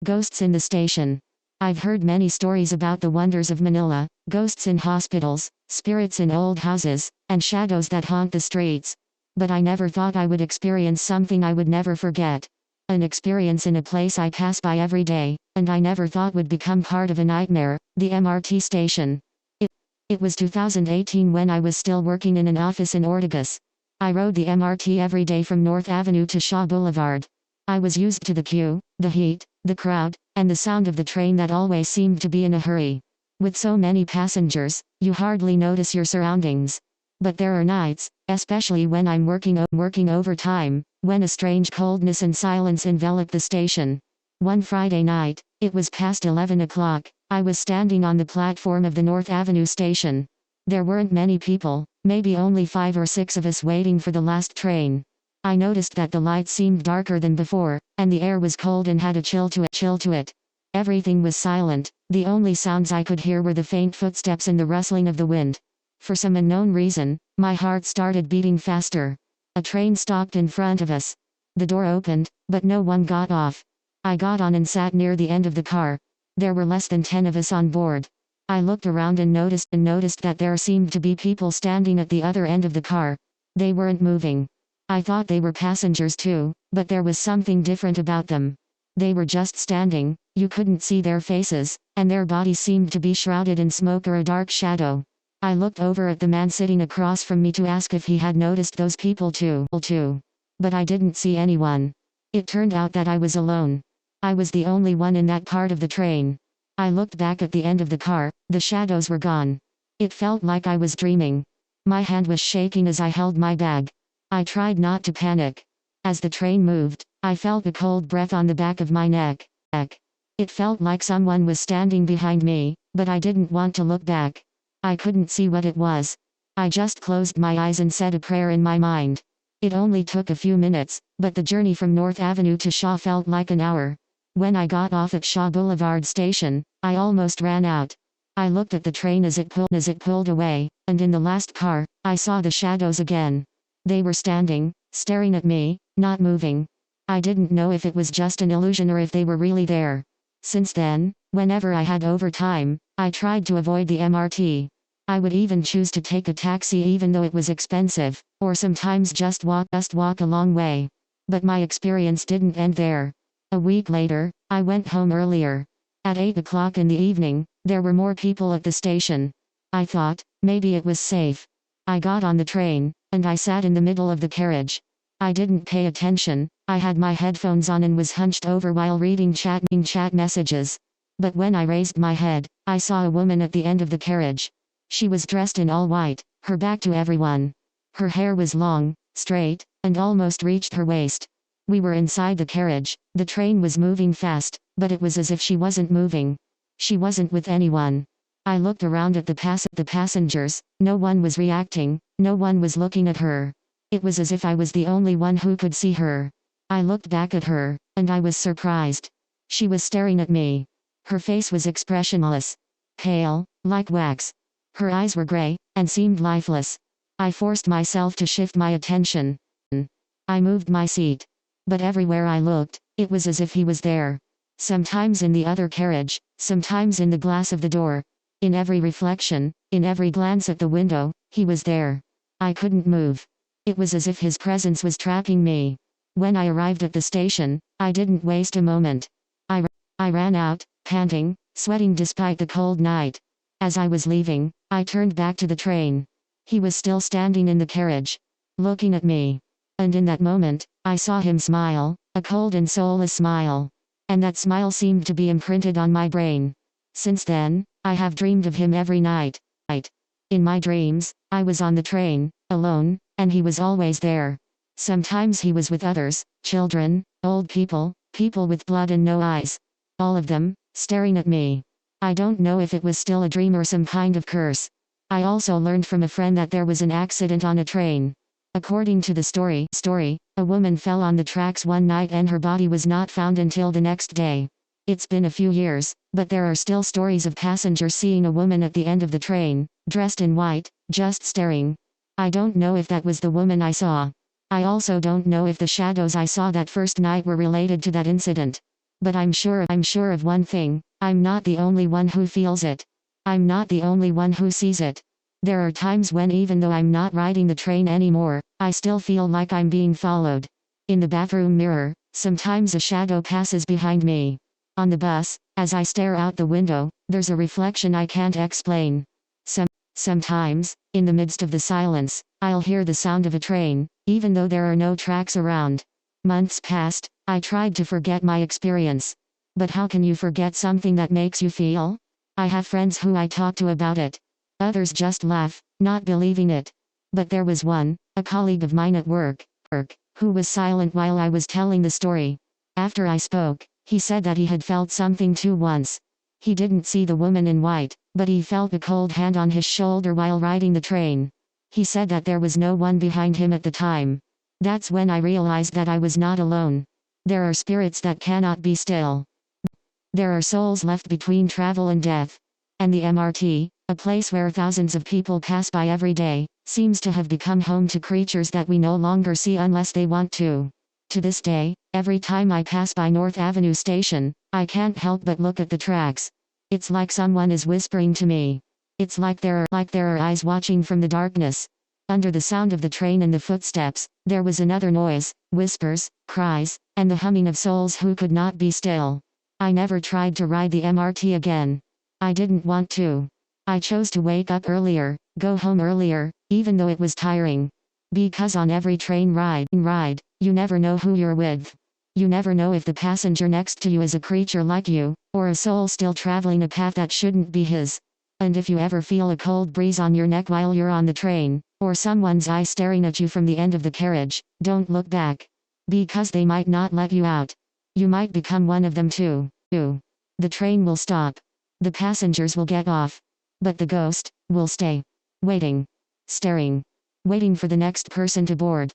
Ghosts in the station. I've heard many stories about the wonders of Manila, ghosts in hospitals, spirits in old houses, and shadows that haunt the streets. But I never thought I would experience something I would never forget. An experience in a place I pass by every day, and I never thought would become part of a nightmare, the MRT station. It was 2018 when I was still working in an office in Ortigas. I rode the MRT every day from North Avenue to Shaw Boulevard. I was used to the queue, the heat, the crowd, and the sound of the train that always seemed to be in a hurry. With so many passengers, you hardly notice your surroundings. But there are nights, especially when I'm working overtime, when a strange coldness and silence envelop the station. One Friday night, it was past 11 o'clock, I was standing on the platform of the North Avenue station. There weren't many people, maybe only 5 or 6 of us waiting for the last train. I noticed that the lights seemed darker than before, and the air was cold and had a chill to it. Everything was silent, the only sounds I could hear were the faint footsteps and the rustling of the wind. For some unknown reason, my heart started beating faster. A train stopped in front of us. The door opened, but no one got off. I got on and sat near the end of the car. There were less than 10 of us on board. I looked around and noticed that there seemed to be people standing at the other end of the car. They weren't moving. I thought they were passengers too, but there was something different about them. They were just standing, you couldn't see their faces, and their bodies seemed to be shrouded in smoke or a dark shadow. I looked over at the man sitting across from me to ask if he had noticed those people too. But I didn't see anyone. It turned out that I was alone. I was the only one in that part of the train. I looked back at the end of the car, the shadows were gone. It felt like I was dreaming. My hand was shaking as I held my bag. I tried not to panic. As the train moved, I felt a cold breath on the back of my neck. It felt like someone was standing behind me, but I didn't want to look back. I couldn't see what it was. I just closed my eyes and said a prayer in my mind. It only took a few minutes, but the journey from North Avenue to Shaw felt like an hour. When I got off at Shaw Boulevard station, I almost ran out. I looked at the train as it pulled away, and in the last car, I saw the shadows again. They were standing, staring at me, not moving. I didn't know if it was just an illusion or if they were really there. Since then, whenever I had overtime, I tried to avoid the MRT. I would even choose to take a taxi even though it was expensive, or sometimes just walk a long way. But my experience didn't end there. A week later, I went home earlier. At 8 o'clock in the evening, there were more people at the station. I thought, maybe it was safe. I got on the train, and I sat in the middle of the carriage. I didn't pay attention, I had my headphones on and was hunched over while reading chat messages. But when I raised my head, I saw a woman at the end of the carriage. She was dressed in all white, her back to everyone. Her hair was long, straight, and almost reached her waist. We were inside the carriage, the train was moving fast, but it was as if she wasn't moving. She wasn't with anyone. I looked around at the passengers, no one was reacting, no one was looking at her. It was as if I was the only one who could see her. I looked back at her, and I was surprised. She was staring at me. Her face was expressionless. Pale, like wax. Her eyes were gray, and seemed lifeless. I forced myself to shift my attention. I moved my seat. But everywhere I looked, it was as if he was there. Sometimes in the other carriage, sometimes in the glass of the door. In every reflection, in every glance at the window, he was there. I couldn't move. It was as if his presence was trapping me. When I arrived at the station, I didn't waste a moment. I ran out, panting, sweating despite the cold night. As I was leaving, I turned back to the train. He was still standing in the carriage, looking at me. And in that moment, I saw him smile, a cold and soulless smile. And that smile seemed to be imprinted on my brain. Since then, I have dreamed of him every night. In my dreams, I was on the train, alone, and he was always there. Sometimes he was with others, children, old people, people with blood and no eyes. All of them, staring at me. I don't know if it was still a dream or some kind of curse. I also learned from a friend that there was an accident on a train. According to the story, a woman fell on the tracks one night and her body was not found until the next day. It's been a few years, but there are still stories of passengers seeing a woman at the end of the train, dressed in white, just staring. I don't know if that was the woman I saw. I also don't know if the shadows I saw that first night were related to that incident. But I'm sure of one thing, I'm not the only one who feels it. I'm not the only one who sees it. There are times when even though I'm not riding the train anymore, I still feel like I'm being followed. In the bathroom mirror, sometimes a shadow passes behind me. On the bus, as I stare out the window, there's a reflection I can't explain. Sometimes, in the midst of the silence, I'll hear the sound of a train, even though there are no tracks around. Months passed, I tried to forget my experience. But how can you forget something that makes you feel? I have friends who I talk to about it. Others just laugh, not believing it. But there was one, a colleague of mine at work, who was silent while I was telling the story. After I spoke, he said that he had felt something too once. He didn't see the woman in white, but he felt a cold hand on his shoulder while riding the train. He said that there was no one behind him at the time. That's when I realized that I was not alone. There are spirits that cannot be still. There are souls left between travel and death. And the MRT, a place where thousands of people pass by every day, seems to have become home to creatures that we no longer see unless they want to. To this day, every time I pass by North Avenue Station, I can't help but look at the tracks. It's like someone is whispering to me. It's like there are eyes watching from the darkness. Under the sound of the train and the footsteps, there was another noise, whispers, cries, and the humming of souls who could not be still. I never tried to ride the MRT again. I didn't want to. I chose to wake up earlier, go home earlier, even though it was tiring. Because on every train ride, you never know who you're with. You never know if the passenger next to you is a creature like you, or a soul still traveling a path that shouldn't be his. And if you ever feel a cold breeze on your neck while you're on the train, or someone's eye staring at you from the end of the carriage, don't look back. Because they might not let you out. You might become one of them too. The train will stop. The passengers will get off. But the ghost will stay. Waiting. Staring. Waiting for the next person to board.